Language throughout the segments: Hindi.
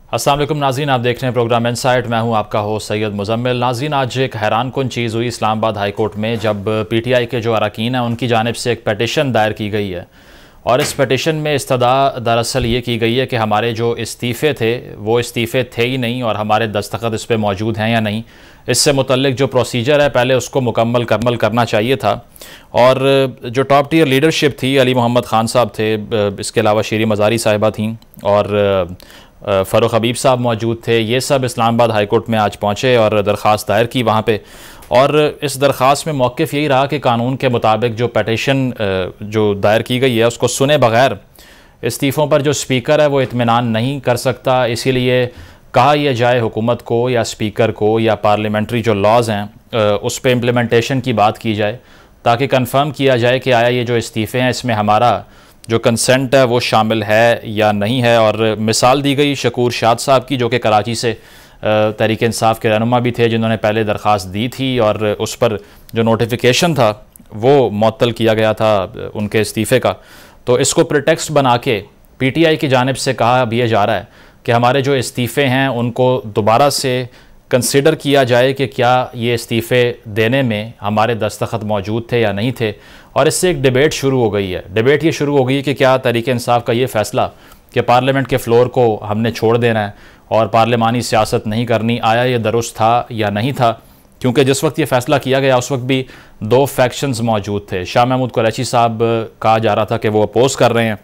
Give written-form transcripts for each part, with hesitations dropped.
अस्सलाम वालेकुम नाज़रीन, आप देख रहे हैं प्रोग्राम इनसाइट। मैं हूं आपका होस्ट सैयद मुजम्मिल। नाज़रीन, आज एक हैरान कुन चीज़ हुई इस्लामाबाद हाई कोर्ट में, जब पीटीआई के जो अरकान हैं उनकी जानिब से एक पटिशन दायर की गई है। और इस पटिशन में इस्तदा दरअसल ये की गई है कि हमारे जो इस्तीफ़े थे वो इस्तीफ़े थे ही नहीं और हमारे दस्तखत इस पर मौजूद हैं या नहीं, इससे मुतल्लिक जो प्रोसीजर है पहले उसको मुकम्मल करना चाहिए था। और जो टॉप टियर लीडरशिप थी, अली मोहम्मद ख़ान साहब थे, इसके अलावा शीरी मज़ारी साहिबा थी और फ़ारूक हबीब साहब मौजूद थे। ये सब इस्लामाबाद हाई कोर्ट में आज पहुँचे और दरख्वास्त दायर की वहाँ पे। और इस दरख्वास्त में मौक़िफ़ यही रहा कि कानून के मुताबिक जो पटिशन जो दायर की गई है उसको सुने बग़ैर इस्तीफ़ों पर जो स्पीकर है वो इत्मीनान नहीं कर सकता। इसीलिए कहा यह जाए हुकूमत को या स्पीकर को या पार्लियामेंट्री जो लॉज़ हैं उस पर इम्प्लीमेंटेशन की बात की जाए, ताकि कन्फर्म किया जाए कि आया ये जो इस्तीफ़े हैं इसमें हमारा जो कंसेंट है वो शामिल है या नहीं है। और मिसाल दी गई शकूर शाद साहब की, जो कि कराची से तहरीक इंसाफ के रहनुमा भी थे, जिन्होंने पहले दरख्वास्त दी थी और उस पर जो नोटिफिकेशन था वो मुअत्तल किया गया था उनके इस्तीफ़े का। तो इसको प्रिटेक्स्ट बना के पीटीआई की जानिब से कहा भी जा रहा है कि हमारे जो इस्तीफ़े हैं उनको दोबारा से कंसिडर किया जाए कि क्या ये इस्तीफ़े देने में हमारे दस्तखत मौजूद थे या नहीं थे। और इससे एक डिबेट शुरू हो गई है। डिबेट ये शुरू हो गई कि क्या तहरीक इंसाफ का ये फ़ैसला कि पार्लियामेंट के फ़्लोर को हमने छोड़ देना है और पार्लिमानी सियासत नहीं करनी, आया ये दुरुस्त था या नहीं था। क्योंकि जिस वक्त ये फ़ैसला किया गया उस वक्त भी दो फैक्शंस मौजूद थे। शाह महमूद कुरैशी साहब कहा जा रहा था कि वो अपोज़ कर रहे हैं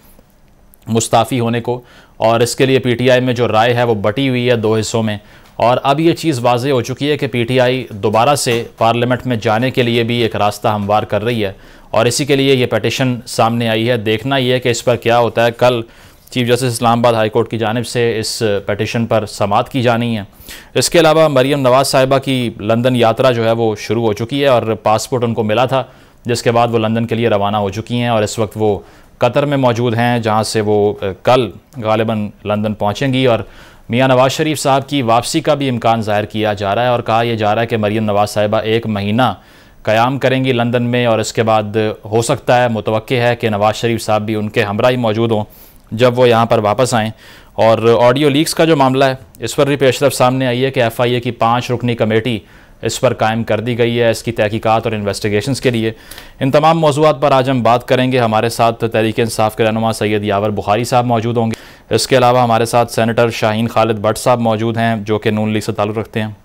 मुस्ताफ़ी होने को, और इसके लिए पीटीआई में जो राय है वो बटी हुई है दो हिस्सों में। और अब ये चीज़ वाज़े हो चुकी है कि पीटीआई दोबारा से पार्लियामेंट में जाने के लिए भी एक रास्ता हमवार कर रही है और इसी के लिए ये पटिशन सामने आई है। देखना ये है कि इस पर क्या होता है। कल chief justice Islamabad high court की जानिब से इस पटिशन पर समाअत की जानी है। इसके अलावा मरीम नवाज़ साहिबा की लंदन यात्रा जो है वो शुरू हो चुकी है और पासपोर्ट उनको मिला था, जिसके बाद वो लंदन के लिए रवाना हो चुकी हैं और इस वक्त वो कतर में मौजूद हैं, जहाँ से वो कल गालिबन लंदन पहुँचेंगी। और मियाँ नवाज़ शरीफ साहब की वापसी का भी इम्कान ज़ाहिर किया जा रहा है और कहा यह जा रहा है कि मरीम नवाज़ साहिबा 1 महीना क़याम करेंगी लंदन में और इसके बाद हो सकता है, मुतवक्के है कि नवाज़ शरीफ साहब भी उनके हमरा ही मौजूद हों जब वो यहाँ पर वापस आएँ। और ऑडियो लीक्स का जो मामला है इस पर भी पेशरफ सामने आई है कि FIA की 5 रुकनी कमेटी इस पर कायम कर दी गई है इसकी तहकीकात और इन्वेस्टिगेशंस के लिए। इन तमाम मौज़ूआत पर आज हम बात करेंगे। हमारे साथ तहरीक इंसाफ के रहनुमा सैयद यावर बुखारी साहब मौजूद होंगे। इसके अलावा हमारे साथ सेनेटर शाहीन खालिद भट्ट साहब मौजूद हैं, जो कि नून लीग से ताल्लुक़ रखते हैं।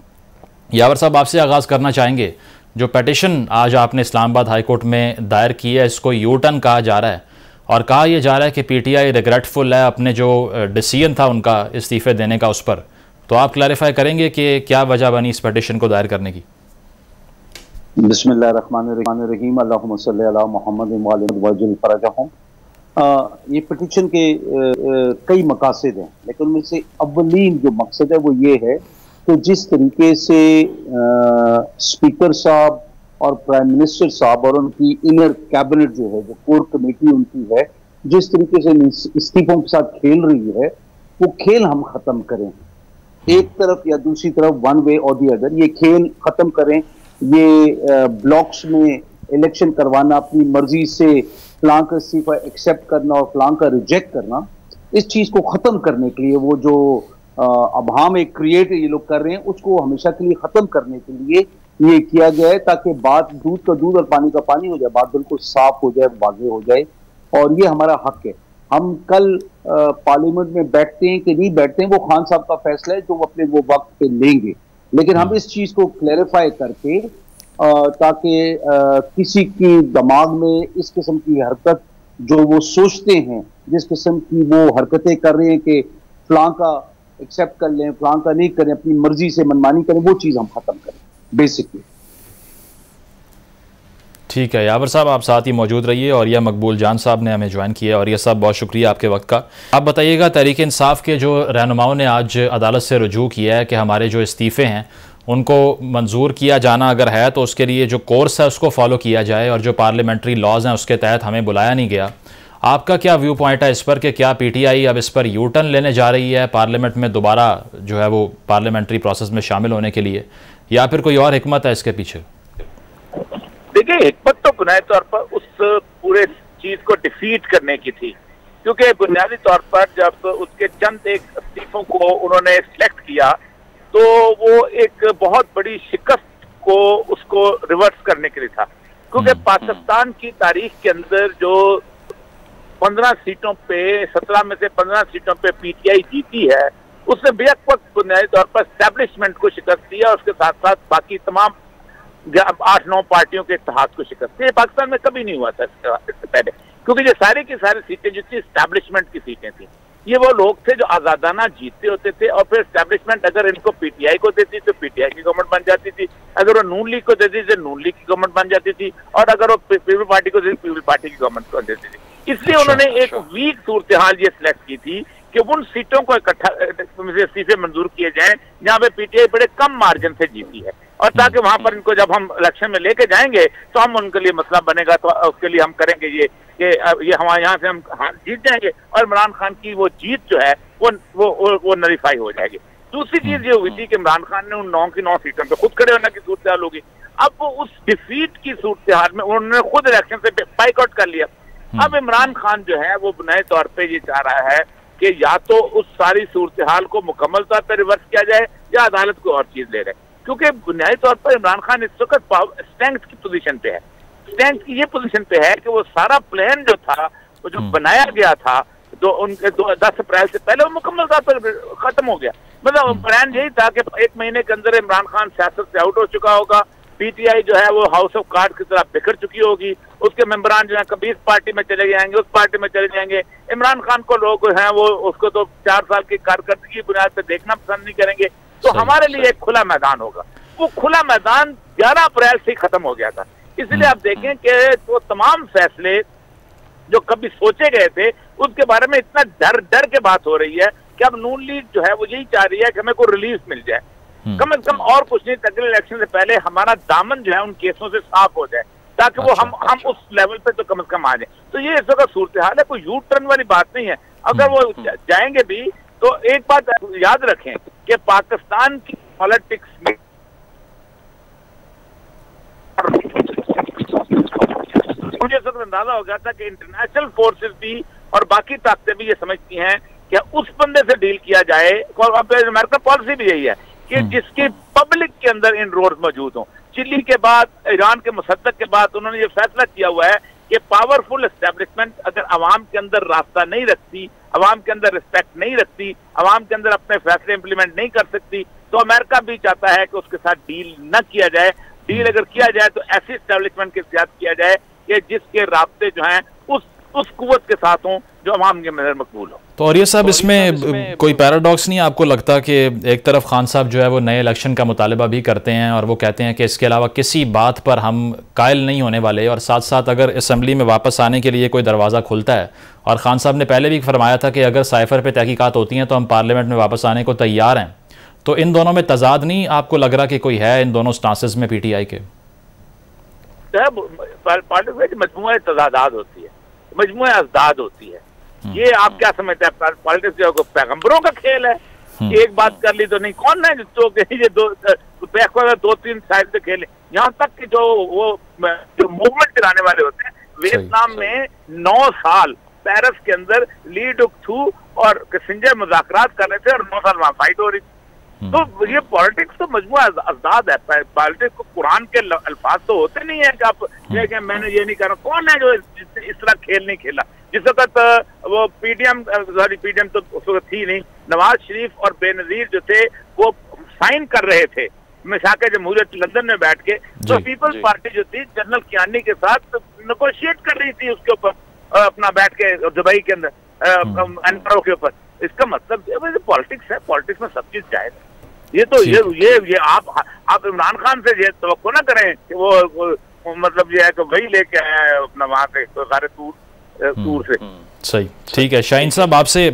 यावर साहब, आपसे आगाज़ करना चाहेंगे, जो पटिशन आज आपने इस्लामाबाद हाई कोर्ट में दायर की है इसको यू टर्न कहा जा रहा है और कहा यह जा रहा है कि पीटीआई रिग्रेटफुल है अपने जो डिसीजन था उनका इस्तीफ़े देने का उस पर। तो आप क्लैरिफाई करेंगे कि क्या वजह बनी इस पटिशन को दायर करने की? बिस्मिल्लाहिर्रहमानिर्रहीम, अल्लाहुम्मा सल्ली अला मुहम्मद व अला वजल फरजहुम। ये पटिशन के कई मकासद हैं, लेकिन उनमें से अव्वलीन जो मकसद है वो ये है कि जिस तरीके से स्पीकर साहब और प्राइम मिनिस्टर साहब और उनकी इनर कैबिनेट जो है, जो कोर कमेटी उनकी है, जिस तरीके से इस्तीफों के साथ खेल रही है, वो खेल हम ख़त्म करें। एक तरफ या दूसरी तरफ, वन वे और दी अदर, ये खेल ख़त्म करें। ये ब्लॉक्स में इलेक्शन करवाना, अपनी मर्जी से प्लान का इस्तीफा एक्सेप्ट करना और प्लान का रिजेक्ट करना, इस चीज़ को ख़त्म करने के लिए वो जो अभाम एक क्रिएट ये लोग कर रहे हैं उसको हमेशा के लिए ख़त्म करने के लिए ये किया गया है, ताकि बात दूध का दूध और पानी का पानी हो जाए, बात बिल्कुल साफ हो जाए, वाज़ेह हो जाए। और ये हमारा हक है। हम कल पार्लियामेंट में बैठते हैं कि नहीं बैठते हैं वो खान साहब का फैसला है, जो वो अपने वो वक्त पे लेंगे। लेकिन हम इस चीज़ को क्लैरिफाई करके ताकि किसी की दिमाग में इस किस्म की हरकत जो वो सोचते हैं, जिस किस्म की वो हरकतें कर रहे हैं कि फलां का एक्सेप्ट कर लें, फलां का नहीं करें, अपनी मर्जी से मनमानी करें, वो चीज़ हम ख़त्म करें बेसिकली। ठीक है यावर साहब, आप साथ ही मौजूद रहिए। और यह मकबूल जान साहब ने हमें ज्वाइन किया और यह सब बहुत शुक्रिया आपके वक्त का। आप बताइएगा, तहरीक इंसाफ के जो रहनुमाओं ने आज अदालत से रुजू किया है कि हमारे जो इस्तीफ़े हैं उनको मंजूर किया जाना अगर है तो उसके लिए जो कोर्स है उसको फॉलो किया जाए और जो पार्लियामेंट्री लॉज हैं उसके तहत हमें बुलाया नहीं गया। आपका क्या व्यू पॉइंट है इस पर कि क्या पीटीआई अब इस पर यू टर्न लेने जा रही है पार्लियामेंट में दोबारा जो है वो पार्लियामेंट्री प्रोसेस में शामिल होने के लिए, या फिर कोई और हिकमत है इसके पीछे? देखिए, हिकमत तो बुनियादी तौर पर उस पूरे चीज को डिफीट करने की थी, क्योंकि बुनियादी तौर पर जब उसके चंद एक इस्तीफों को उन्होंने सिलेक्ट किया तो वो एक बहुत बड़ी शिकस्त को उसको रिवर्स करने के लिए था, क्योंकि पाकिस्तान की तारीख के अंदर जो 15 सीटों पे 17 में से 15 सीटों पे पीटीआई जीती है, उसने बेहद वक्त बुनियादी तौर पर एस्टैब्लिशमेंट को शिकस्त दिया, उसके साथ साथ बाकी तमाम 8-9 पार्टियों के इत्तेहाद को शिकस्त दी। पाकिस्तान में कभी नहीं हुआ था इससे पहले, क्योंकि ये सारी की सारी सीटें जो थी एस्टैब्लिशमेंट की सीटें थी। ये वो लोग थे जो आजादाना जीतते होते थे और फिर एस्टैब्लिशमेंट अगर इनको पीटीआई को देती तो पीटीआई की गवर्नमेंट बन जाती थी, अगर वो नून लीग को देती तो नून लीग की गवर्नमेंट बन जाती थी, और अगर वो पीपल पार्टी को देती पीपल पार्टी की गवर्नमेंट को देती थी। इसलिए उन्होंने एक वीक सूरत हाल ये सिलेक्ट की थी कि उन सीटों को इकट्ठा इस्तीफे मंजूर किए जाएं जहां पे पीटीआई बड़े कम मार्जिन से जीती है, और ताकि वहां पर इनको जब हम इलेक्शन में लेके जाएंगे तो हम उनके लिए मसला बनेगा, तो उसके लिए हम करेंगे ये हमारे यहाँ से हम जीत जाएंगे और इमरान खान की वो जीत जो है वो नरीफाई हो जाएगी। दूसरी चीज ये हुई थी कि इमरान खान ने उन 9 की 9 सीटों पे खुद खड़े होने की सूरत हाल होगी। अब वो उस डिफीट की सूरत हाल में उन्होंने खुद इलेक्शन से बाइकआउट कर लिया। अब इमरान खान जो है वो नए तौर पे ये चाह रहा है कि या तो उस सारी सूरत हाल को मुकम्मल तौर पर रिवर्स किया जाए या अदालत को और चीज ले रहे, क्योंकि बुनियादी तौर पर इमरान खान इस वक्त स्ट्रेंथ की पोजीशन पे है। स्ट्रेंथ की ये पोजीशन पे है कि वो सारा प्लान जो था, वो जो बनाया गया था तो उनके 10 अप्रैल से पहले वो मुकम्मल तौर पर खत्म हो गया। मतलब प्लान यही था कि 1 महीने के अंदर इमरान खान सियासत से आउट हो चुका होगा, पीटीआई जो है वो हाउस ऑफ कार्ड की तरह बिखर चुकी होगी, उसके मेंबरान जो है कभी इस पार्टी में चले जाएंगे, उस पार्टी में चले जाएंगे। इमरान खान को लोग हैं वो उसको तो 4 साल की कारकर्दगी की बुनियाद पर देखना पसंद नहीं करेंगे, तो हमारे लिए एक खुला मैदान होगा। वो खुला मैदान 11 अप्रैल से खत्म हो गया था। इसलिए आप देखें कि वो तमाम फैसले जो कभी सोचे गए थे उसके बारे में इतना डर के बात हो रही है कि अब नून लीग जो है वो यही चाह रही है कि हमें कोई रिलीफ मिल जाए, कम से कम और कुछ नहीं, अगले इलेक्शन से पहले हमारा दामन जो है उन केसों से साफ हो जाए, ताकि वो हम उस लेवल पे तो कम से कम आ जाए। तो ये इस वक्त सूरत हाल है, कोई यू टर्न वाली बात नहीं है। अगर वो जाएंगे भी तो एक बात याद रखें कि पाकिस्तान की पॉलिटिक्स में मुझे इस वक्त अंदाजा हो गया था कि इंटरनेशनल फोर्सेस भी और बाकी ताकतें भी ये समझती हैं कि उस बंदे से डील किया जाए, और अब अमेरिका पॉलिसी भी यही है कि जिसकी पब्लिक के अंदर इनरोड्स मौजूद हों। चिली के बाद, ईरान के मुसद्दक के बाद उन्होंने ये फैसला किया हुआ है कि पावरफुल एस्टेब्लिशमेंट अगर अवाम के अंदर रास्ता नहीं रखती, अवाम के अंदर रिस्पेक्ट नहीं रखती, अवाम के अंदर अपने फैसले इंप्लीमेंट नहीं कर सकती, तो अमेरिका भी चाहता है कि उसके साथ डील न किया जाए। डील अगर किया जाए तो ऐसी एस्टेब्लिशमेंट के साथ किया जाए कि जिसके रास्ते जो हैं उस कुव्वत के साथ हों जो अवाम के अंदर मकबूल हो। तो और ये सब इसमें कोई पैराडॉक्स नहीं आपको लगता कि एक तरफ खान साहब जो है वो नए इलेक्शन का मुतालबा भी करते हैं और वो कहते हैं कि इसके अलावा किसी बात पर हम कायल नहीं होने वाले, और साथ साथ अगर असम्बली में वापस आने के लिए कोई दरवाज़ा खुलता है, और खान साहब ने पहले भी फरमाया था कि अगर साइफर पर तहकीकात होती हैं तो हम पार्लियामेंट में वापस आने को तैयार हैं, तो इन दोनों में तजाद नहीं आपको लग रहा कि कोई है इन दोनों स्टांसेस में पीटीआई के? पॉलिटिक्स में मजमूआ तजादाद होती है, मजमूआ अजदाद होती है। ये आप क्या समझते हैं पॉलिटिक्स जो पैगंबरों का खेल है? एक बात कर ली तो नहीं, कौन है जो ये 2-3 साइड से खेले। यहाँ तक कि जो मूवमेंट चलाने वाले होते हैं, वियतनाम में 9 साल पेरिस के अंदर ली डुक थू और किसिंजर मुज़ाकरात कर रहे थे और 9 साल वहां फाइट हो रही। तो ये पॉलिटिक्स तो मजमूआ अजदाद है। पॉलिटिक्स को कुरान के अल्फाज तो होते नहीं है कि आप ये मैंने ये नहीं करना। कौन है जो इस तरह खेल नहीं खेला? जिस वक्त वो पीडीएम तो उस वक्त थी नहीं, नवाज शरीफ और बेनजीर जो थे वो साइन कर रहे थे मिसाके जमहूरियत लंदन में बैठ के, तो पीपल्स पार्टी जो थी जनरल कियानी के साथ नेगोशिएट कर रही थी उसके ऊपर अपना बैठ के दुबई के अंदर एनपरो के ऊपर। इसका मतलब पॉलिटिक्स है, पॉलिटिक्स में सब चीज जायज है। ये तो ये आप इमरान खान से ये तवक्को ना करें कि वो मतलब ये है कि वही लेके आए अपना वहां से सारे टूर से। सही, ठीक है। शाहीन साहब आपसे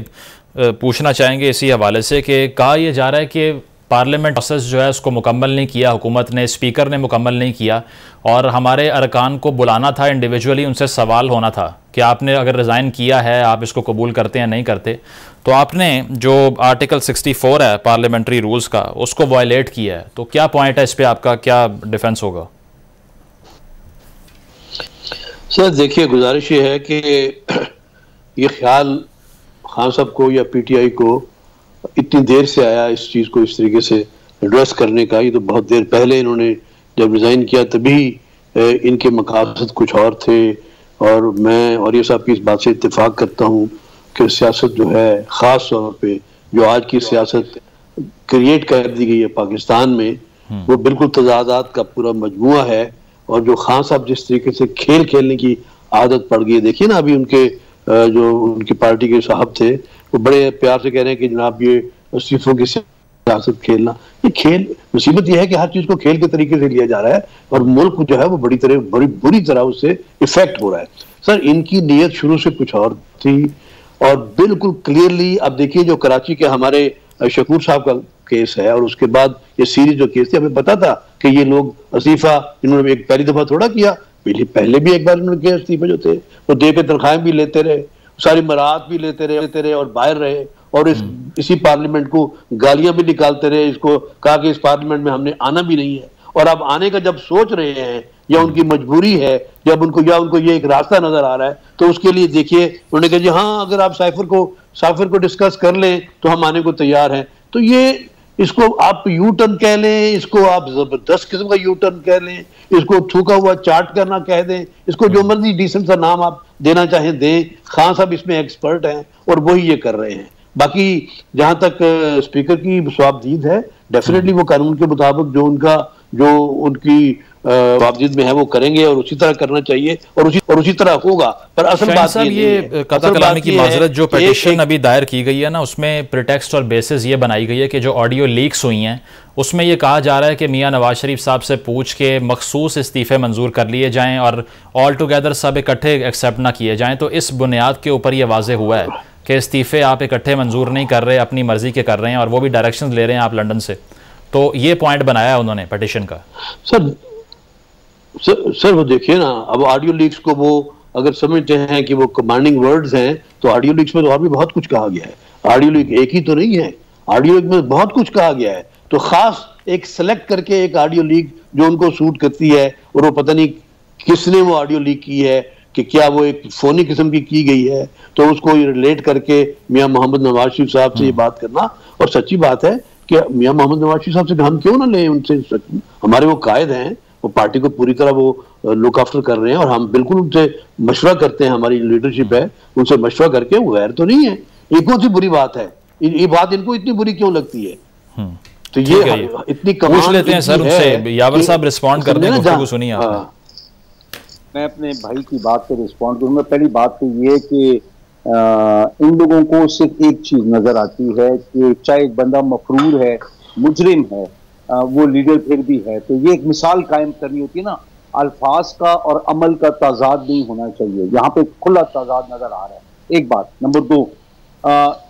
पूछना चाहेंगे इसी हवाले से कि कहा यह जा रहा है कि पार्लियामेंट प्रोसेस जो है उसको मुकम्मल नहीं किया हुकूमत ने, स्पीकर ने मुकम्मल नहीं किया, और हमारे अरकान को बुलाना था इंडिविजुअली, उनसे सवाल होना था कि आपने अगर रिज़ाइन किया है, आप इसको कबूल करते हैं नहीं करते, तो आपने जो आर्टिकल 64 है पार्लियामेंट्री रूल्स का उसको वायलेट किया है। तो क्या पॉइंट है इस पर, आपका क्या डिफेंस होगा? सर देखिए, गुजारिश ये है कि ये ख्याल खान साहब को या पीटीआई को इतनी देर से आया इस चीज़ को इस तरीके से एड्रेस करने का? ये तो बहुत देर पहले इन्होंने जब रिज़ाइन किया तभी इनके मकासद कुछ और थे। और मैं और ये साहब की इस बात से इत्तेफाक करता हूँ कि सियासत जो है, ख़ास तौर पे जो आज की सियासत क्रिएट कर दी गई है पाकिस्तान में, वो बिल्कुल तजादात का पूरा मजमुआ है। और जो खान साहब जिस तरीके से खेल खेलने की आदत पड़ गई है, देखिए ना अभी उनके जो उनकी पार्टी के साहब थे वो बड़े प्यार से कह रहे हैं कि जनाब ये इस्तीफों की सियासत खेलना, ये खेल, मुसीबत ये है कि हर चीज को खेल के तरीके से लिया जा रहा है और मुल्क जो है वो बड़ी बुरी तरह उससे इफेक्ट हो रहा है। सर इनकी नीयत शुरू से कुछ और थी और बिल्कुल क्लियरली अब देखिए जो कराची के हमारे शकूर साहब का केस है और उसके बाद ये सीरीज जो केस थी, हमें पता था कि ये लोग इस्तीफा इन्होंने एक पहली दफा थोड़ा किया, पहले भी एक बार इन्होंने किया इस्तीफा जो थे वो दे के तनख्वाहें भी लेते रहे, सारी मराहत भी लेते रहे और बाहर रहे और इसी पार्लियामेंट को गालियां भी निकालते रहे, इसको कहा कि इस पार्लियामेंट में हमने आना भी नहीं है। और अब आने का जब सोच रहे हैं या उनकी मजबूरी है, जब उनको ये एक रास्ता नजर आ रहा है, तो उसके लिए देखिए उन्होंने कहा जी हाँ अगर आप साफिर को डिस्कस कर लें तो हम आने को तैयार हैं। तो ये इसको आप यू टर्न कह लें, इसको आप जबरदस्त किस्म का यू टर्न कह लें, इसको थूका हुआ चार्ट करना कह दें, इसको जो मर्जी डिसेंट सा नाम आप देना चाहें दें। खान साहब इसमें एक्सपर्ट हैं और वही ये कर रहे हैं। बाकी जहां तक स्पीकर की सवाबदीद है, डेफिनेटली वो कानून के मुताबिक जो उनकी सवाबदीद में है वो करेंगे और उसी तरह करना चाहिए और उसी तरह होगा। पर असल बात ये कता कलामी की माजरत जो पिटीशन अभी दायर की गई है ना, उसमें प्रिटेक्स्ट और बेसिस ये बनाई गई है कि जो ऑडियो लीक्स हुई हैं उसमें ये कहा जा रहा है कि मियां नवाज शरीफ साहब से पूछ के मखसूस इस्तीफ़े मंजूर कर लिए जाएं और ऑल टुगेदर सब इकट्ठे एक्सेप्ट ना किए जाएं। तो इस बुनियाद के ऊपर ये वाज़ेह हुआ है कि इस्तीफ़े आप इकट्ठे मंजूर नहीं कर रहे, अपनी मर्जी के कर रहे हैं और वो भी डायरेक्शन ले रहे हैं आप लंदन से। तो ये पॉइंट बनाया उन्होंने पिटीशन का। सर वो देखिए ना, अब ऑडियो लीक्स को वो अगर समझते हैं कि वो कमांडिंग वर्ड्स हैं तो ऑडियो लीक्स में तो और भी बहुत कुछ कहा गया है। ऑडियो लीक एक ही तो नहीं है, ऑडियो लीक में बहुत कुछ कहा गया है। तो खास एक सेलेक्ट करके एक ऑडियो लीक जो उनको सूट करती है और वो पता नहीं किसने वो ऑडियो लीक की है कि क्या वो एक फोनी किस्म की गई है, तो उसको रिलेट करके मियां मोहम्मद नवाज शरीफ साहब से ये बात करना। और सच्ची बात है कि मियां मोहम्मद नवाज शरीफ साहब से हम क्यों ना लें उनसे, हमारे वो कायद हैं, वो पार्टी को पूरी तरह वो लुक आफ्टर कर रहे हैं और हम बिल्कुल उनसे मशवरा करते हैं, हमारी लीडरशिप है उनसे मशवरा करके। वो गैर तो नहीं है, ये कौन सी बुरी बात है, ये बात इनको इतनी बुरी क्यों लगती है? तो ये इतनी पूछ लेते हैं सर उनसे, यावर साहब रिस्पॉन्ड कर दें, गुफ्तगू सुनिए आपने। मैं अपने भाई की बात पे रिस्पॉन्ड करूंगा। पहली बात तो ये कि इन लोगों को सिर्फ एक चीज नजर आती है कि चाहे एक बंदा मफरूर है, मुजरिम है, वो लीडर फिर भी है, तो ये एक मिसाल कायम करनी होती है ना, अल्फाज का और अमल का ताजाद नहीं होना चाहिए। यहाँ पे खुला ताजाद नजर आ रहा है, एक बात। नंबर दो,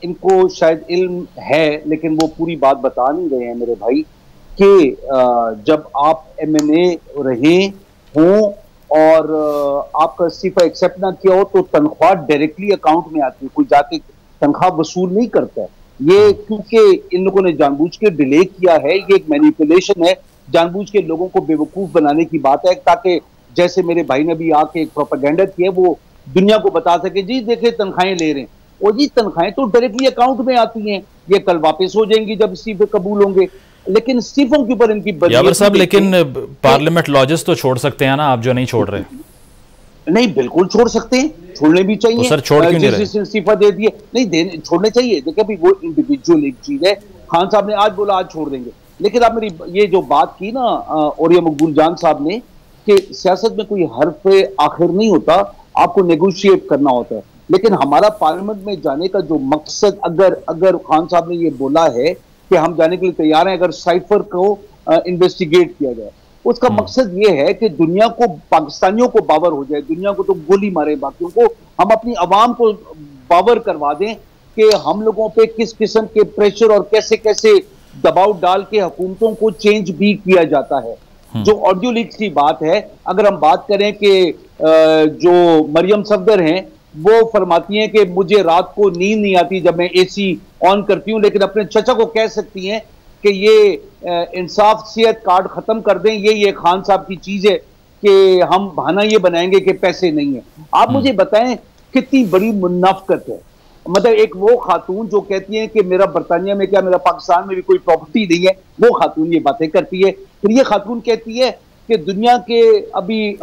इनको शायद इल्म है लेकिन वो पूरी बात बता नहीं रहे हैं मेरे भाई कि जब आप MNA रहे हों और आपका इस्तीफा एक्सेप्ट ना किया हो तो तनख्वाह डायरेक्टली अकाउंट में आती है, कोई जाके तनख्वाह वसूल नहीं करता है। ये क्योंकि इन लोगों ने जानबूझ के डिले किया है, ये एक मैनिपुलेशन है, जानबूझ के लोगों को बेवकूफ बनाने की बात है ताकि जैसे मेरे भाई ने भी आके एक प्रोपेगेंडा किया वो दुनिया को बता सके जी देखे तनख्वाहें ले रहे हैं, और जी तनख्वाहें तो डायरेक्टली अकाउंट में आती हैं, ये कल वापस हो जाएंगी जब इस्तीफे कबूल होंगे। लेकिन इस्तीफों के ऊपर इनकी यावर साहब, लेकिन पार्लियामेंट लॉजेस तो छोड़ सकते हैं ना आप, जो नहीं छोड़ रहे? नहीं, बिल्कुल छोड़ सकते हैं, छोड़ने भी चाहिए। तो सर छोड़ क्यों नहीं रहे? इस्तीफा दे दिए, नहीं छोड़ने चाहिए। देखिए भाई वो इंडिविजुअल एक चीज है, खान साहब ने आज बोला आज छोड़ देंगे, लेकिन आप मेरी ये जो बात की ना औरिया मकबूल जान साहब ने कि सियासत में कोई हर्फ आखिर नहीं होता, आपको नेगोशिएट करना होता है। लेकिन हमारा पार्लियामेंट में जाने का जो मकसद, अगर खान साहब ने ये बोला है कि हम जाने के लिए तैयार हैं अगर साइफर को इन्वेस्टिगेट किया जाए, उसका मकसद ये है कि दुनिया को, पाकिस्तानियों को बावर हो जाए, दुनिया को तो गोली मारे, बाकियों को हम अपनी आवाम को बावर करवा दें कि हम लोगों पे किस किस्म के प्रेशर और कैसे कैसे दबाव डाल के हुकूमतों को चेंज भी किया जाता है। जो ऑडियो लीक्स की बात है, अगर हम बात करें कि जो मरियम सफदर हैं वो फरमाती हैं कि मुझे रात को नींद नहीं आती जब मैं AC ऑन करती हूं, लेकिन अपने चचा को कह सकती हैं कि ये इंसाफ सेहत कार्ड खत्म कर दें, ये खान साहब की चीज है कि हम बहाना ये बनाएंगे कि पैसे नहीं है। आप मुझे बताएं कितनी बड़ी मुनाफकत है। मतलब एक वो खातून जो कहती है कि मेरा बरतानिया में क्या, मेरा पाकिस्तान में भी कोई प्रॉपर्टी नहीं है, वो खातून ये बातें करती है। फिर ये खातून कहती है कि दुनिया के अभी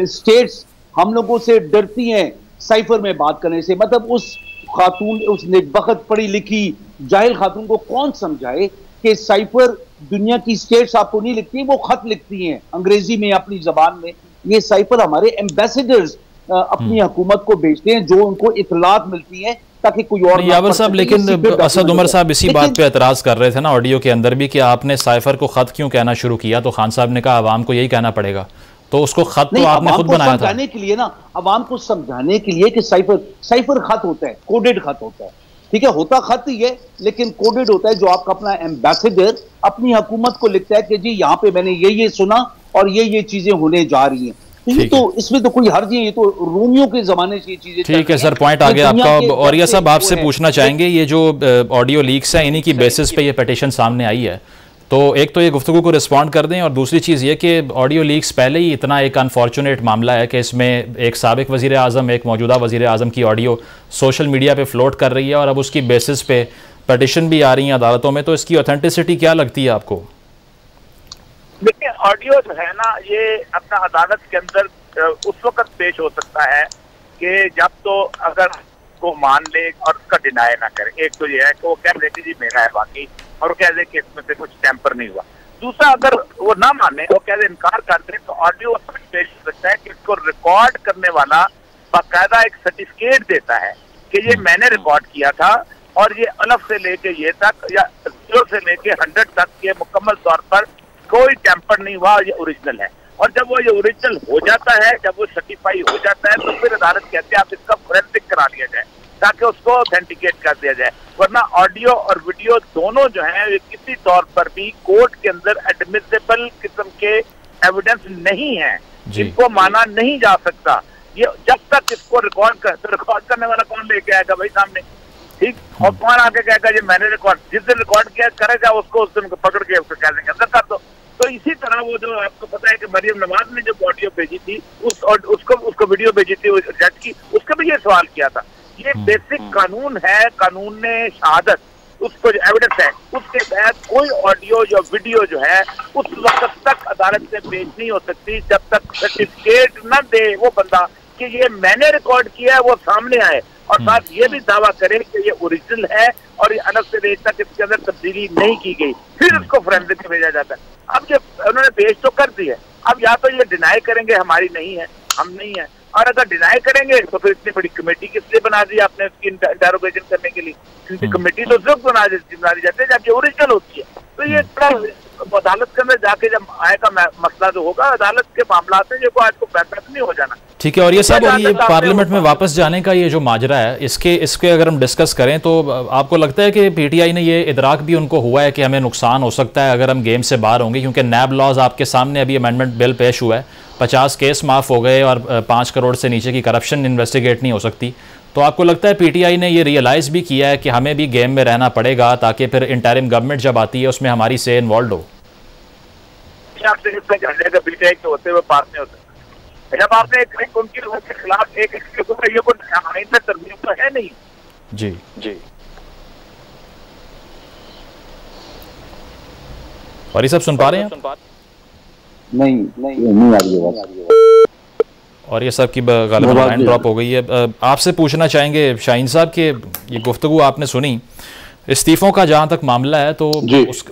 स्टेट्स हम लोगों से डरती हैं साइफर में बात करने से। मतलब उस खातून, उस नेकबख्त पढ़ी लिखी जाहिल खातून को कौन समझाए कि साइफर दुनिया की स्टेट्स आपको नहीं लिखती, वो खत लिखती हैं अंग्रेजी में, अपनी जबान में। ये साइफर हमारे एम्बेसडर्स अपनी हुकूमत को भेजते हैं, जो उनको इतलात मिलती है ताकि कोई और यावर साहब, लेकिन असद उमर साहब इसी बात पे एतराज कर रहे थे ना ऑडियो के अंदर भी कि आपने साइफर को खत क्यों कहना शुरू किया, तो खान साहब ने कहा अवाम को यही कहना पड़ेगा, तो उसको खत तो आपने खुद बनाया था। समझाने के लिए ना, अवाम को समझाने के लिए कि साइफर खत होता है, कोडेड खत होता है, ठीक है, होता खत ही है लेकिन कोडेड होता है, जो आपका अपना एम्बेसडर अपनी हुकूमत को लिखता है कि जी यहाँ पे मैंने ये सुना और ये चीजें होने जा रही हैं। ये तो इसमें तो कोई हर्ज नहीं है, ये तो रोमियो के जमाने से ये चीजें। ठीक है सर, पॉइंट आ गया आपका। और ये सब आपसे पूछना चाहेंगे, ये जो ऑडियो लीक्स हैं इन्हीं की बेसिस पे ये पिटीशन सामने आई है, तो एक तो ये गुफ्तगू को रिस्पॉन्ड कर दें, और दूसरी चीज़ ये कि ऑडियो लीक्स पहले ही इतना एक अनफॉर्चुनेट मामला है कि इसमें एक साबिक वज़ीर आज़म, एक मौजूदा वज़ीर आज़म की ऑडियो सोशल मीडिया पे फ्लोट कर रही है, और अब उसकी बेसिस पे पिटीशन भी आ रही है अदालतों में, तो इसकी ऑथेंटिसिटी क्या लगती है आपको? देखिए, ऑडियो जो है ना, ये अपना अदालत के अंदर उस वक्त पेश हो सकता है कि जब तो अगर को मान ले और उसका डिनाई ना करे। एक तो ये है कि वो कह दे कि जी मेरा है बाकी, और वो कह दे कि इसमें से कुछ टेम्पर नहीं हुआ। दूसरा, अगर वो ना माने, वो कह दे, इनकार कर दे, तो ऑडियो पेश हो सकता है कि इसको रिकॉर्ड करने वाला बाकायदा एक सर्टिफिकेट देता है कि ये मैंने रिकॉर्ड किया था, और ये अलग से लेके ये तक या 0 से लेके 100 तक के मुकम्मल तौर पर कोई टेम्पर नहीं हुआ, ये ओरिजिनल है। और जब वो ये ओरिजिनल हो जाता है, जब वो सर्टिफाई हो जाता है, तो फिर अदालत कहते हैं आप इसका फोरेंसिक करा लिया जाए ताकि उसको ऑथेंटिकेट कर दिया जाए। वरना ऑडियो और वीडियो दोनों जो हैं ये किसी तौर पर भी कोर्ट के अंदर एडमिसिबल किस्म के एविडेंस नहीं है, इनको माना नहीं जा सकता। ये जब तक इसको रिकॉर्ड करने वाला कौन लेके आएगा भाई सामने, ठीक, और कौन आके कहेगा ये मैंने रिकॉर्ड, जिस दिन रिकॉर्ड किया करेगा उसको उस दिन पकड़ के उसको कह देंगे अंदर कर दो। तो इसी तरह वो जो आपको पता है कि मरियम नवाज ने जो ऑडियो भेजी थी, उसको वीडियो भेजी थी जज की, उसका भी ये सवाल किया था। ये बेसिक कानून है, कानून ने शहादत, उसको जो एविडेंस है उसके तहत कोई ऑडियो या वीडियो जो है उस वक्त तक अदालत से पेश नहीं हो सकती जब तक सर्टिफिकेट न दे वो बंदा कि ये मैंने रिकॉर्ड किया है, वो सामने आए और साथ ये भी दावा करे कि ये ओरिजिनल है और ये अलग से भेज तक इसके अंदर तब्दीली नहीं की गई, फिर उसको फोरेंसिक में भेजा जाता है। अब ये उन्होंने पेश तो कर दी है, अब या तो ये डिनाई करेंगे हमारी नहीं है, हम नहीं है, और अगर डिनाई करेंगे तो फिर इतनी बड़ी कमेटी किस लिए बना दी आपने उसकी इंटेरोगेशन करने के लिए, क्योंकि कमेटी तो सिर्फ बना दी जाती है जब ये ओरिजिनल होती है। तो ये अदालत के अंदर जाके जब आएगा मसला जो होगा अदालत के मामला में, जो आज को फैसला नहीं हो जाना। ठीक है, और ये सब, और ये पार्लियामेंट में वापस जाने का ये जो माजरा है, इसके अगर हम डिस्कस करें तो आपको लगता है कि पीटीआई ने ये इदराक भी उनको हुआ है कि हमें नुकसान हो सकता है अगर हम गेम से बाहर होंगे, क्योंकि नैब लॉज आपके सामने अभी अमेंडमेंट बिल पेश हुआ है, 50 केस माफ हो गए और 5 करोड़ से नीचे की करप्शन इन्वेस्टिगेट नहीं हो सकती, तो आपको लगता है पीटीआई ने ये रियलाइज़ भी किया है कि हमें भी गेम में रहना पड़ेगा ताकि फिर इंटरिम गवर्नमेंट जब आती है उसमें हमारी से इन्वॉल्व हो? पीटीआई के होते हुए पास नहीं होते, जब आपने उनके लोगों के खिलाफ एक ये आइन में तरमीम तो है नहीं। जी जी, और ये सब सुन पा रहे हैं? नहीं आ रही है, और ये सब की गालिबन लाइन ड्रॉप हो गई है। आपसे पूछना चाहेंगे शाहीन साहब कि ये गुफ्तगू आपने सुनी, इस्तीफ़ों का जहाँ तक मामला है तो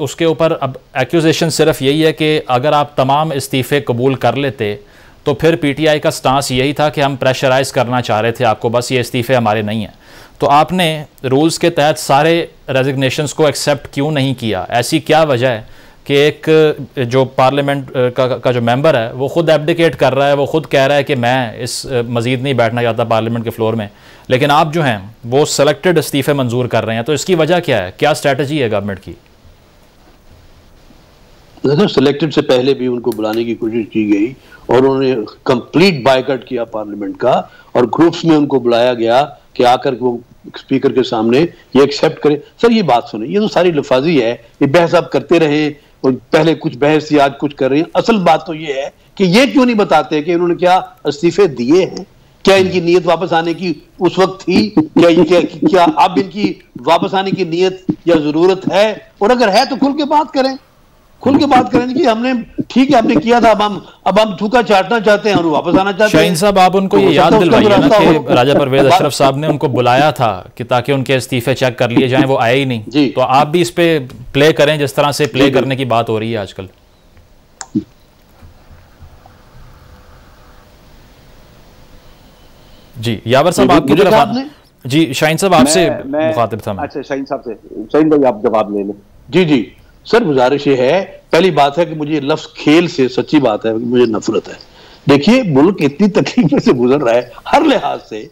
उसके ऊपर अब एक्यूजेशन सिर्फ यही है कि अगर आप तमाम इस्तीफ़े कबूल कर लेते तो फिर पीटीआई का स्टांस यही था कि हम प्रेशराइज़ करना चाह रहे थे आपको, बस ये इस्तीफ़े हमारे नहीं हैं। तो आपने रूल्स के तहत सारे रेजिग्नेशंस को एक्सेप्ट क्यों नहीं किया? ऐसी क्या वजह है कि एक जो पार्लियामेंट का जो मेंबर है वो खुद एब्डिकेट कर रहा है, वो खुद कह रहा है कि मैं इस मज़ीद नहीं बैठना चाहता पार्लियामेंट के फ्लोर में, लेकिन आप जो हैं वो सेलेक्टेड इस्तीफ़े मंजूर कर रहे हैं, तो इसकी वजह क्या है? क्या स्ट्रेटजी है गवर्नमेंट की? सेलेक्टेड से पहले भी उनको बुलाने की कोशिश की गई और उन्होंने कंप्लीट बायकॉट किया पार्लियामेंट का, और ग्रुप्स में उनको बुलाया गया कि आकर वो स्पीकर के सामने ये एक्सेप्ट करें। सर ये बात सुने, ये तो सारी लफाजी है, ये बहस आप करते रहे, और पहले कुछ बहस थी आज कुछ कर रहे हैं। असल बात तो ये है कि ये क्यों नहीं बताते कि उन्होंने क्या इस्तीफे दिए हैं, क्या इनकी नीयत वापस आने की उस वक्त थी? क्या अब इनकी वापस आने की नीयत या जरूरत है? और अगर है तो खुल के बात करें, खुल के बात करें कि हमने ठीक है हमने किया था, अब हम थूका चाटना चाहते हैं और वापस आना चाहते हैं। शाहीन साहब, आप उनको ये याद दिलवाइए ना कि राजा परवेज अशरफ साहब ने उनको बुलाया था कि ताकि उनके इस्तीफे चेक कर लिए जाएं, वो आए ही नहीं। तो आप भी इस पे प्ले करें जिस तरह से प्ले करने की बात हो रही है आजकल। जी यावर साहब, आपकी तरफ जी शाहीन साहब आपसे मुखातिब था। अच्छा शाहीन साहब से, शाहीन भाई आप जवाब ले लें। जी जी सर, गुजारिश ये है, पहली बात है कि मुझे लफ्ज खेल से सच्ची बात है मुझे नफरत है। देखिए मुल्क इतनी तकलीफ से गुजर रहा है हर लिहाज से,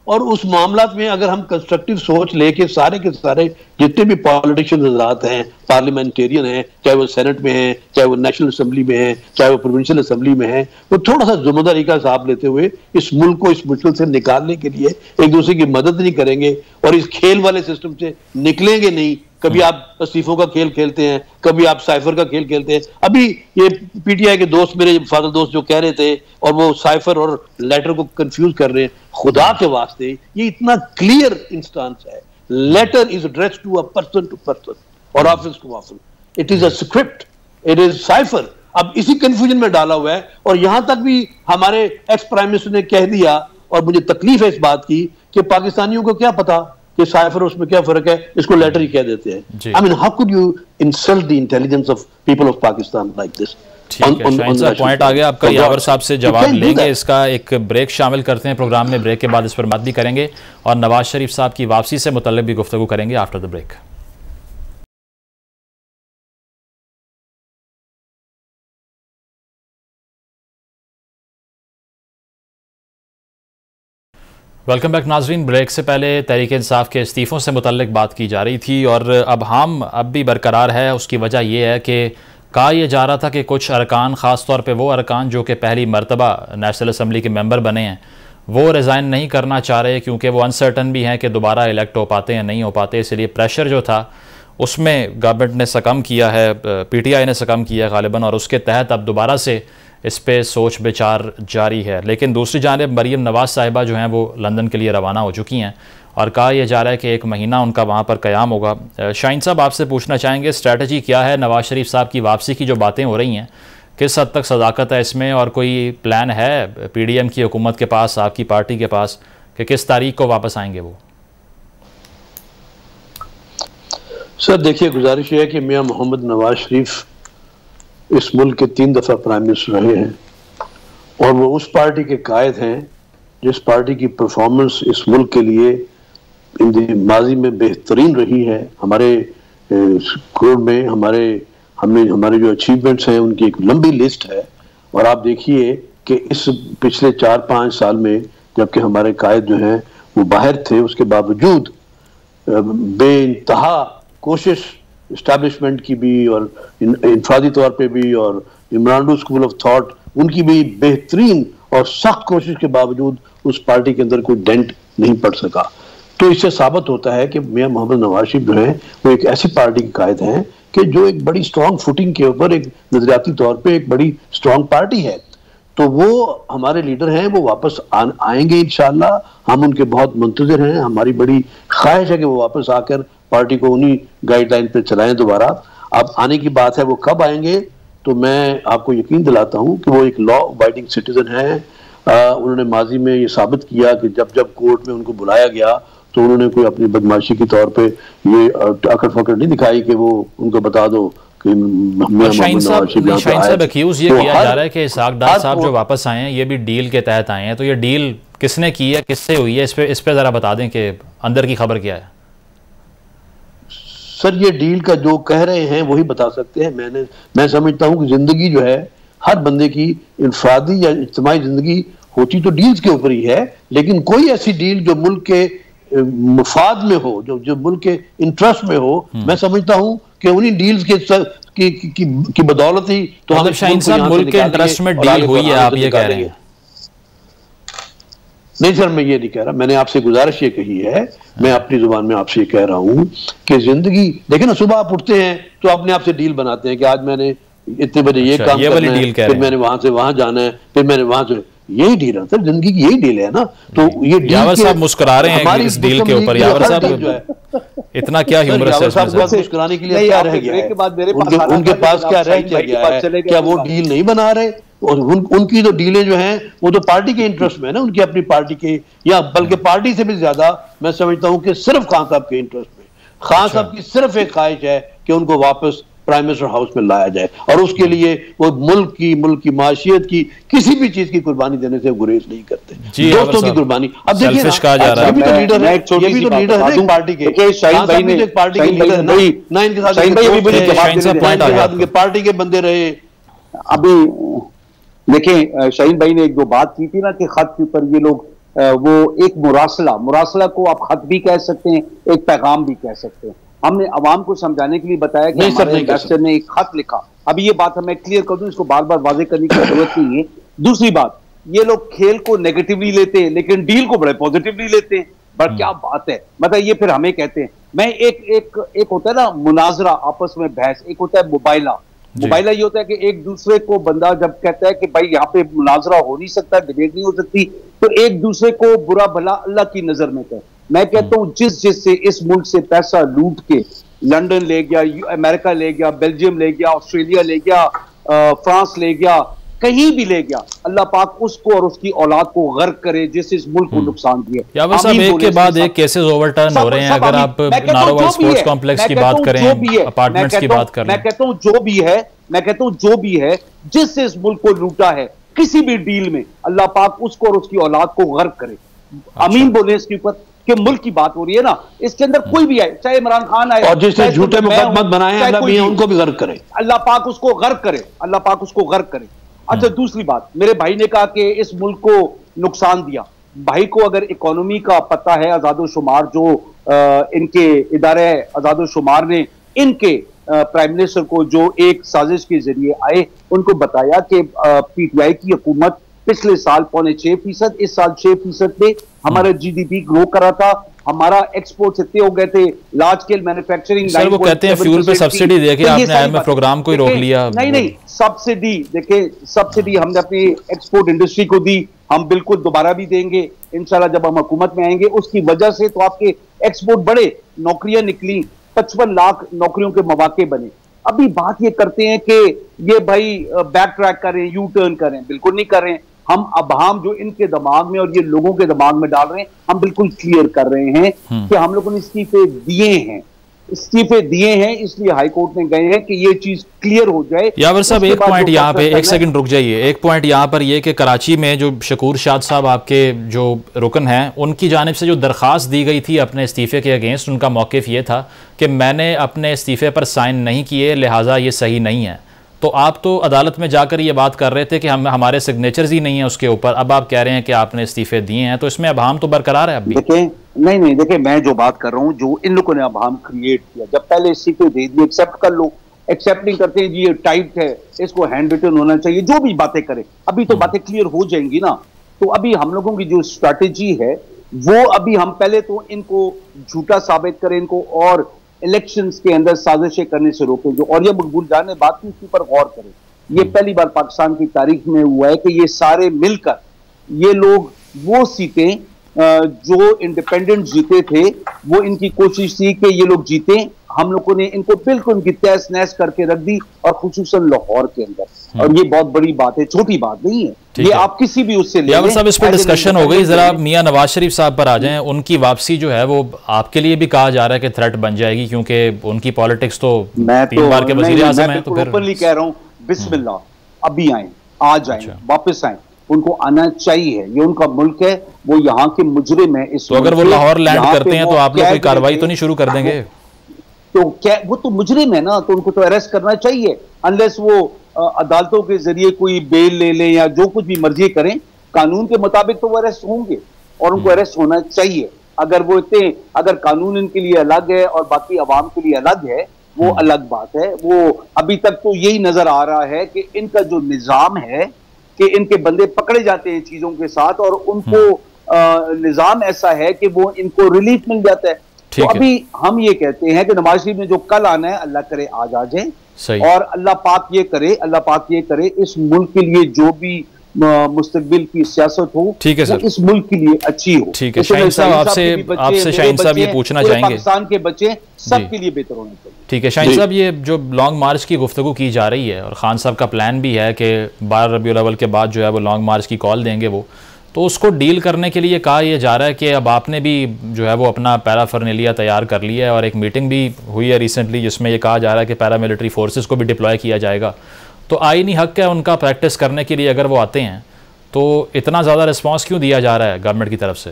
और उस मामला में अगर हम कंस्ट्रक्टिव सोच लेके सारे के सारे जितने भी पॉलिटिशियन हजरात हैं, पार्लियामेंटेरियन हैं, चाहे वो सेनेट में हैं, चाहे वो नेशनल असेंबली में हैं, चाहे वो प्रोविंशियल असेंबली में हैं, वो थोड़ा सा जिम्मेदारी का हिसाब लेते हुए इस मुल्क को इस मुश्किल से निकालने के लिए एक दूसरे की मदद नहीं करेंगे और इस खेल वाले सिस्टम से निकलेंगे नहीं। कभी आप इस्तीफों का खेल खेलते हैं, कभी आप साइफर का खेल खेलते हैं। अभी ये पीटीआई के दोस्त, मेरे फादर दोस्त जो कह रहे थे, और वो साइफर और लेटर को कंफ्यूज कर रहे हैं, खुदा के वास्ते ये इतना क्लियर इंस्टांस है। Letter is addressed to a person to person और office to office. It is a script, it is cipher. अब इसी कंफ्यूजन में डाला हुआ है, और यहां तक भी हमारे एक्स प्राइम मिनिस्टर ने कह दिया, और मुझे तकलीफ है इस बात की कि पाकिस्तानियों को क्या पता कि साइफर उसमें क्या फर्क है, इसको लेटर ही कह देते हैं। I mean how could you insult the intelligence of people of Pakistan like this? ठीक है शाहीन साहब, पॉइंट आ गया आपका। यावर साहब से जवाब लेंगे, इसका एक ब्रेक शामिल करते हैं प्रोग्राम में। ब्रेक के बाद इस पर बात भी करेंगे और नवाज शरीफ साहब की वापसी से मुतल्लिक भी गुफ्तगू करेंगे after the break. Welcome back नाजरीन। ब्रेक से पहले तहरीक इंसाफ के इस्तीफ़ों से मुतल्लिक बात की जा रही थी, और अब भी बरकरार है। उसकी वजह यह है कि कहा यह जा रहा था कि कुछ अरकान, ख़ास तौर पे वो अरकान जो कि पहली मरतबा नेशनल असम्बली के मेंबर बने हैं, वो रिज़ाइन नहीं करना चाह रहे क्योंकि वो अनसर्टन भी हैं कि दोबारा इलेक्ट हो पाते हैं नहीं हो पाते। इसलिए प्रेशर जो था उसमें गवर्नमेंट ने सकम किया है, पीटीआई ने सकम किया है गालिबन, और उसके तहत अब दोबारा से इस पे सोच विचार जारी है। लेकिन दूसरी जानिब मरीम नवाज़ साहिबा जो हैं वो लंदन के लिए रवाना हो चुकी हैं, और कहा यह जा रहा है कि 1 महीना उनका वहाँ पर क़याम होगा। शाहीन साहब, आपसे पूछना चाहेंगे स्ट्रैटेजी क्या है नवाज़ शरीफ साहब की वापसी की? जो बातें हो रही हैं, किस हद तक सदाकत है इसमें, और कोई प्लान है PDM की हुकूमत के पास, आपकी पार्टी के पास, कि किस तारीख को वापस आएंगे वो? सर देखिए, गुजारिश है कि मियां मोहम्मद नवाज शरीफ इस मुल्क के 3 दफा प्राइम मिनिस्टर रहे हैं, और वो उस पार्टी के कायद हैं जिस पार्टी की परफॉर्मेंस इस मुल्क के लिए माजी में बेहतरीन रही है। हमारे स्कूल में हमारे जो अचीवमेंट्स हैं उनकी एक लंबी लिस्ट है, और आप देखिए कि इस पिछले 4-5 साल में जबकि हमारे कायद जो हैं वो बाहर थे, उसके बावजूद बेइंतहा कोशिश इस्टेब्लिशमेंट की भी और इंफरादी तौर पे भी, और इमरान स्कूल ऑफ थॉट उनकी भी बेहतरीन और सख्त कोशिश के बावजूद उस पार्टी के अंदर कोई डेंट नहीं पड़ सका। तो इससे साबित होता है कि मियां मोहम्मद नवाज शरीफ जो है वो एक ऐसी पार्टी के कायद हैं कि जो एक बड़ी स्ट्रॉन्ग फुटिंग के ऊपर एक नजरियाती तौर पे एक बड़ी स्ट्रॉन्ग पार्टी है। तो वो हमारे लीडर हैं, वो वापस आएंगे इंशाअल्लाह। हम उनके बहुत मुंतज़िर हैं, हमारी बड़ी ख्वाहिश है कि वो वापस आकर पार्टी को उन्हीं गाइडलाइन पे चलाएं दोबारा। अब आने की बात है, वो कब आएंगे, तो मैं आपको यकीन दिलाता हूं कि वो एक लॉ अबाइडिंग सिटीजन है। उन्होंने माजी में ये साबित किया कि जब जब कोर्ट में उनको बुलाया गया तो उन्होंने कोई अपनी बदमाशी के तौर पे ये अकड़ फकड़ नहीं दिखाई कि वो उनको बता दो कि शाहीन साहब एक्यूज ये किया जा रहा है कि इसहाक डार साहब जो वापस आए हैं ये भी डील के तहत आए हैं। तो ये डील किसने की है, किससे हुई है, इस पे जरा बता दें कि अंदर की खबर क्या है? सर ये डील का जो कह रहे हैं वही बता सकते हैं। मैं समझता हूं कि जिंदगी जो है हर बंदे की इंफरादी या इज्तिमाई जिंदगी होती तो डील्स के ऊपर ही है, लेकिन कोई ऐसी डील जो मुल्क के मुफाद में हो, जो मुल्क के इंटरेस्ट में हो, मैं समझता हूं कि उन्हीं डील्स की बदौलत ही तो हम शाहीन साहब मुल्क के इंटरेस्ट में डील हुई है, आप ये कह रहे हैं? नहीं सर, मैं ये नहीं कह रहा। मैंने आपसे गुजारिश ये कही है, मैं अपनी जुबान में आपसे ये कह रहा हूं कि जिंदगी देखिए ना, सुबह आप उठते हैं तो अपने आप से डील बनाते हैं कि आज मैंने इतने बजे ये काम करना है, फिर मैंने वहां से वहां जाना है, फिर मैंने वहां से यही डील है सर, जिंदगी की यही डील है ना। तो ये यावर साहब मुस्कुरा रहे हैं इस डील के ऊपर। यावर साहब जो है इतना क्या ह्यूमरस है इसमें? मुस्कुराने के लिए क्या रह गया है? उनके पास क्या रह गया है? क्या वो डील नहीं बना रहे? और उनकी तो डीलें जो हैं वो तो पार्टी के इंटरेस्ट में है ना, उनकी अपनी पार्टी के, या बल्कि पार्टी से भी ज्यादा मैं समझता हूं कि सिर्फ खान साहब के इंटरेस्ट में। खान साहब की सिर्फ एक ख्वाहिश है कि उनको वापस प्राइम मिनिस्टर हाउस में लाया जाए, और उसके लिए वो मुल्क की माशियत की किसी भी चीज की कुर्बानी देने से गुरेज नहीं करते, दोस्तों की कुर्बानी। अब देखिए ये भी तो लीडर है, ये भी तो लीडर है पार्टी के, शाहीन भाई ने पार्टी के लीडर ना, इनके साथ पार्टी के बंदे रहे। अभी देखें शाहीन भाई ने एक दो बात की थी ना कि खत के ऊपर ये लोग वो एक मुरासला को आप खत भी कह सकते हैं, एक पैगाम भी कह सकते हैं। हमने अवाम को समझाने के लिए बताया कि हमारे इन्वेस्टर ने एक खत लिखा। अभी ये बात मैं क्लियर कर दूं, इसको बार बार वाजे करने की जरूरत नहीं है। दूसरी बात, ये लोग खेल को नेगेटिवली लेते हैं लेकिन डील को बड़े पॉजिटिवली लेते हैं। बट क्या बात है, मतलब ये फिर हमें कहते हैं, मैं एक होता है ना मुनाजरा आपस में बहस, एक होता है मुबाइला ये होता है कि एक दूसरे को बंदा जब कहता है कि भाई यहाँ पे मुनाजरा हो नहीं सकता, डिबेट नहीं हो सकती, तो एक दूसरे को बुरा भला अल्लाह की नजर में कहे। मैं कहता हूं जिससे इस मुल्क से पैसा लूट के लंदन ले गया, अमेरिका ले गया, बेल्जियम ले गया, ऑस्ट्रेलिया ले गया, फ्रांस ले गया, कहीं भी ले गया, अल्लाह पाक उसको और उसकी औलाद को गर्क करे जिससे इस मुल्क को नुकसान दिया। यावर साहब एक के बाद एक केसेस ओवरटर्न हो रहे हैं। अगर आप नारोवाल स्पोर्ट्स कॉम्प्लेक्स की बात करें, अपार्टमेंट्स की बात करें, मैं कहता हूं जो भी है जिससे इस मुल्क को लूटा है किसी भी डील में, अल्लाह पाक उसको और उसकी औलाद को गर्क करे। अमीन बोले इसके ऊपर कि मुल्क की बात हो रही है ना, इसके अंदर कोई भी आए, चाहे इमरान खान आए और जिसने झूठे मुकदमे बनाए हैं अल्लाह भी उनको भी गर्क करे, अल्लाह पाक उसको गर्क करे, अल्लाह पाक उसको गर्क करे। अच्छा, दूसरी बात, मेरे भाई ने कहा कि इस मुल्क को नुकसान दिया। भाई को अगर इकोनॉमी का पता है, आजादोशुमार जो इनके इदारे आजादोशुमार ने इनके प्राइम मिनिस्टर को जो एक साजिश के जरिए आए, उनको बताया कि पीटीआई की हुकूमत पिछले साल 6.5%, इस साल 6% पे हमारा जीडीपी ग्रो करा था, हमारा एक्सपोर्ट इतने हो गए थे, लार्ज स्केल मैन्युफैक्चरिंग। सर वो कहते हैं फ्यूल पे सब्सिडी देके आपने आईएमएफ प्रोग्राम को ही रोक लिया। नहीं, सब्सिडी देखिए, सब्सिडी हमने अपनी एक्सपोर्ट इंडस्ट्री को दी, हम बिल्कुल दोबारा भी देंगे इंशाल्लाह जब हम हुकूमत में आएंगे। उसकी वजह से तो आपके एक्सपोर्ट बढ़े, नौकरियां निकली, 55 लाख नौकरियों के मौके बने। अभी बात ये करते हैं कि ये भाई बैक ट्रैक करें, यू टर्न करें, बिल्कुल नहीं कर रहे हैं। हम जो इनके दिमाग में और ये लोगों के दिमाग में डाल रहे हैं, हम बिल्कुल क्लियर कर रहे हैं कि हम लोगों ने इस्तीफे दिए हैं, इसलिए हाई कोर्ट में गए हैं कि ये चीज क्लियर हो जाए। यावर साहब एक पॉइंट यहाँ पे, एक सेकंड रुक जाइए, एक पॉइंट यहाँ पर ये कि कराची में जो शकूर शाद साहब आपके जो रुकन हैं, उनकी जानिब से जो दरख्वास्त दी गई थी अपने इस्तीफे के अगेंस्ट, उनका मौक़िफ़ ये था कि मैंने अपने इस्तीफे पर साइन नहीं किए, लिहाजा ये सही नहीं है। तो आप तो अदालत में जाकर ये बात कर रहे थे कि हमारे सिग्नेचर्स ही नहीं है उसके ऊपर, अब आप कह रहे हैं कि आपने इस्तीफे दिए हैं, तो इसमें अभाम तो बरकरार है अभी। देखिए मैं जो बात कर रहा हूँ, जो इन लोगों ने अभाम क्रिएट किया, जब पहले इस्तीफे दे दिए, एक्सेप्ट कर लो, एक्सेप्ट नहीं करते हैं जी ये टाइट है, इसको हैंड रिटन होना चाहिए, जो भी बातें करें, अभी तो बातें क्लियर हो जाएंगी ना। तो अभी हम लोगों की जो स्ट्रैटेजी है वो, अभी हम पहले तो इनको झूठा साबित करें, इनको और इलेक्शंस के अंदर साजिशें करने से रोकें। जो और ये मकबूल जान ने बात की, उसके ऊपर गौर करें। ये पहली बार पाकिस्तान की तारीख में हुआ है कि ये सारे मिलकर ये लोग वो सीटें जो इंडिपेंडेंट जीते थे, वो इनकी कोशिश थी कि ये लोग जीते, हम लोगों ने इनको बिल्कुल उनकी तहस नहस करके रख दी, और खुसूसन लाहौर के अंदर। और ये बहुत बड़ी बात है, छोटी बात नहीं है, ये आप किसी भी उससे ले लें। साहब इस पर डिस्कशन हो गई, जरा मियां नवाज शरीफ साहब पर आ जाएं। उनकी वापसी जो है वो आपके लिए भी कहा जा रहा है कि थ्रेट बन जाएगी, क्योंकि उनकी पॉलिटिक्स तो 3 बार के वज़ीर आज़म हैं। तो फिर ओपनली कह रहा हूं, बिस्मिल्लाह, अभी आए, आ जाए, वापस आए, उनको आना चाहिए, ये उनका मुल्क है, वो यहाँ के मुजरिम है। इस तो अगर वो लाहौर लैंड करते हैं तो आप लोग कोई कार्रवाई तो नहीं शुरू कर देंगे? तो क्या वो तो मुजरिम है ना, तो उनको तो अरेस्ट करना चाहिए, अनलेस वो अदालतों के जरिए कोई बेल ले लें या जो कुछ भी मर्जी करें, कानून के मुताबिक तो वो अरेस्ट होंगे और उनको अरेस्ट होना चाहिए। अगर वो इतने, अगर कानून इनके लिए अलग है और बाकी अवाम के लिए अलग है, वो अलग बात है। वो अभी तक तो यही नजर आ रहा है कि इनका जो निजाम है कि इनके बंदे पकड़े जाते हैं चीजों के साथ, और उनको निजाम ऐसा है कि वो इनको रिलीफ मिल जाता है। तो अभी हम ये कहते हैं कि नवाज शरीफ ने जो कल आना है, अल्लाह करे आज आ जाए, और अल्लाह पाक ये करे इस मुल्क के लिए जो भी मुस्तकबिल की सियासत हो, ठीक है सर, इस मुल्क के लिए अच्छी हो। ठीक है शाहीन साहब, आपसे शाहीन साहब ये पूछना चाहेंगे, पाकिस्तान के बच्चे सबके लिए बेहतर होने चाहिए। ठीक है शाहीन साहब, ये जो लॉन्ग मार्च की गुफ्तगू की जा रही है और खान साहब का प्लान भी है कि 12 रबीउल अव्वल के बाद जो है वो लॉन्ग मार्च की कॉल देंगे वो, तो उसको डील करने के लिए कहा यह जा रहा है कि अब आपने भी जो है वो अपना पैराफर्नेलिया तैयार कर लिया है और एक मीटिंग भी हुई है रिसेंटली जिसमें यह कहा जा रहा है कि पैरामिलिट्री फोर्सेस को भी डिप्लॉय किया जाएगा। तो आईनी हक है उनका प्रैक्टिस करने के लिए, अगर वो आते हैं तो इतना ज़्यादा रिस्पांस क्यों दिया जा रहा है गवर्नमेंट की तरफ से?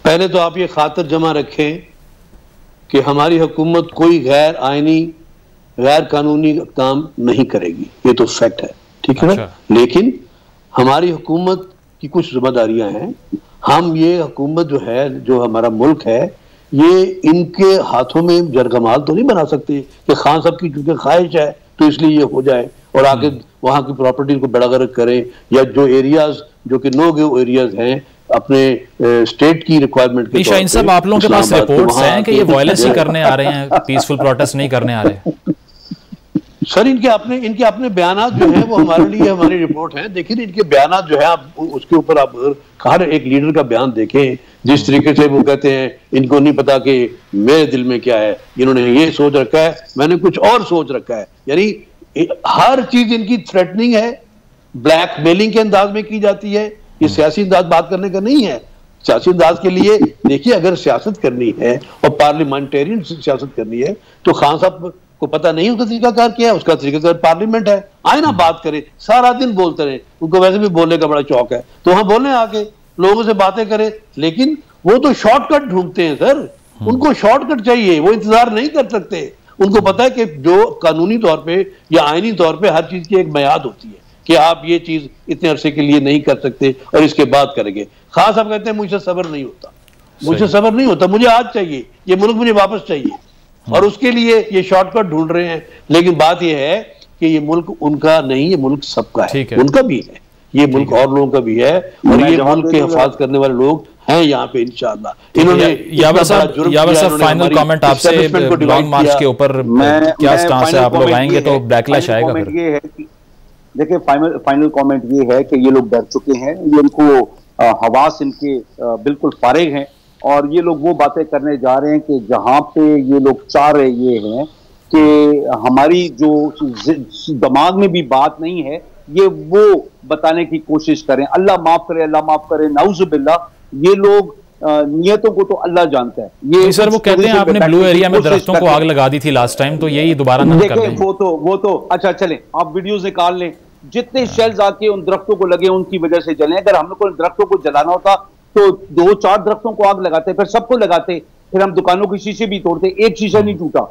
पहले तो आप ये खातिर जमा रखें कि हमारी हुकूमत कोई गैर आईनी गैर कानूनी काम नहीं करेगी, ये तो फैक्ट है, ठीक है ना। लेकिन हमारी हुकूमत की कुछ जिम्मेदारियां हैं। हम ये हुकूमत जो है, जो हमारा मुल्क है, ये इनके हाथों में जरगमाल तो नहीं बना सकते कि खान साहब की चूंकि ख्वाहिश है तो इसलिए ये हो जाए और आगे वहां की प्रॉपर्टी को बेड़ागर्क करें, या जो एरियाज जो कि नो गो एरियाज हैं अपने स्टेट की रिक्वायरमेंट के। शाहीन साहब, आप लोगों के पास रिपोर्ट्स हैं कि ये वायलेंस ही करने आ रहे हैं, पीसफुल प्रोटेस्ट नहीं करने आ रहे? सर इनके अपने बयानात जो हैं वो हमारे लिए हमारी रिपोर्ट है। देखिए इनके बयानात जो है, आप उसके ऊपर आप हर एक लीडर का बयान देखें, जिस तरीके से वो कहते हैं इनको नहीं पता कि मेरे दिल में क्या है, इन्होंने ये सोच रखा है, मैंने कुछ और सोच रखा है। यानी हर चीज इनकी थ्रेटनिंग है, ब्लैकमेलिंग के अंदाज में की जाती है। ये सियासी अंदाज बात करने का नहीं है। सियासी अंदाज के लिए देखिए, अगर सियासत करनी है और पार्लियामेंटेरियन सियासत करनी है तो खान साहब को पता नहीं उसका तरीकाकार क्या है, उसका तरीकाकार पार्लियामेंट है। आए ना बात करें, सारा दिन बोलते रहे, उनको वैसे भी बोलने का बड़ा शौक है, तो वहां बोलने आके लोगों से बातें करें। लेकिन वो तो शॉर्टकट ढूंढते हैं सर, उनको शॉर्टकट चाहिए, वो इंतजार नहीं कर सकते। उनको पता है कि जो कानूनी तौर पे या आईनी तौर पे हर चीज की एक मियाद होती है कि आप ये चीज इतने अरसे के लिए नहीं कर सकते और इसके बाद करेंगे। खान साहब कहते हैं मुझसे सब्र नहीं होता, मुझे सब्र नहीं होता, मुझे आज चाहिए, ये मुल्क मुझे वापस चाहिए, और उसके लिए ये शॉर्टकट ढूंढ रहे हैं। लेकिन बात ये है कि ये मुल्क उनका नहीं, ये मुल्क सबका है, उनका भी है, ये मुल्क और लोगों का भी है, और ये मुल्क के हिफाजत करने वाले लोग हैं यहाँ पे इंशाअल्लाह। इन्होंने यावर साहब फाइनल कमेंट आपसे लॉन्ग मार्च के ऊपर क्या स्टांस है, आप लोग आएंगे तो बैकलैश आएगा फिर? ये है कि देखिए, फाइनल कमेंट ये है कि ये लोग डर चुके हैं, ये इनको हवास इनके बिल्कुल फारिग हैं, और ये लोग वो बातें करने जा रहे हैं कि जहां पे ये लोग चाह रहे ये हैं कि हमारी जो दिमाग में भी बात नहीं है ये वो बताने की कोशिश करें। अल्लाह माफ करे, अल्लाह माफ करे, नाउजुबिल्लाह। ये लोग नियतों को तो अल्लाह जानता है। ये सर वो कहते हैं आपने ब्लू एरिया में दरख्तों को आग लगा दी थी लास्ट टाइम, तो यही दोबारा ना कर दें। वो तो अच्छा चलें, आप वीडियोस निकाल लें, जितने शेल्स आके उन दरख्तों को लगे उनकी वजह से जले। अगर हम लोग को दरख्तों को जलाना होता तो 2-4 दरख्तों को आग लगाते, फिर सबको लगाते, फिर हम दुकानों के शीशे भी तोड़ते, एक शीशा नहीं टूटा।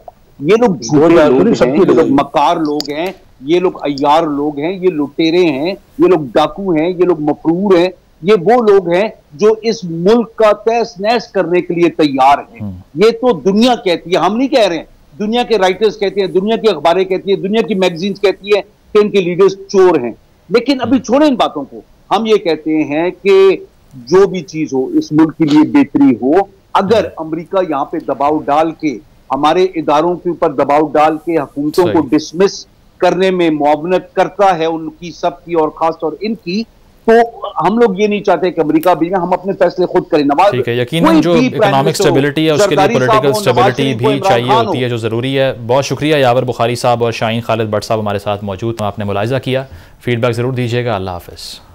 ये लोग झूठे लोग हैं, ये लोग मक्कार लोग हैं, ये लोग अय्यार लोग हैं, ये लुटेरे हैं, ये लोग डाकू हैं, ये लोग मफरूर हैं। ये वो लोग हैं जो इस मुल्क का तहस नहस करने के लिए तैयार हैं। ये तो दुनिया कहती है, हम नहीं कह रहे हैं, दुनिया के राइटर्स कहते हैं, दुनिया की अखबारें कहती है, दुनिया की मैगजीन्स कहती है कि इनके लीडर्स चोर हैं। लेकिन अभी छोड़ें इन बातों को, हम ये कहते हैं कि जो भी चीज हो इस मुल्क के लिए बेहतरी हो। अगर अमेरिका यहाँ पे दबाव डाल के, हमारे इदारों के ऊपर दबाव डाल के हुकूमतों को डिसमिस करने में मुआवनत करता है, उनकी सबकी और खास तौर इनकी, तो हम लोग ये नहीं चाहते कि अमेरिका भी, हम अपने फैसले खुद करें। नवाज, ठीक है, यकीनन जो इकोनॉमिक स्टेबिलिटी है उसके लिए पॉलिटिकल स्टेबिलिटी भी चाहिए होती है, जो ज़रूरी है। बहुत शुक्रिया यावर बुखारी साहब और शाहीन खालिद भट्ट साहब हमारे साथ मौजूद, आपने मुलाहिजा किया, फीडबैक ज़रूर दीजिएगा। अल्लाह हाफ़िज़।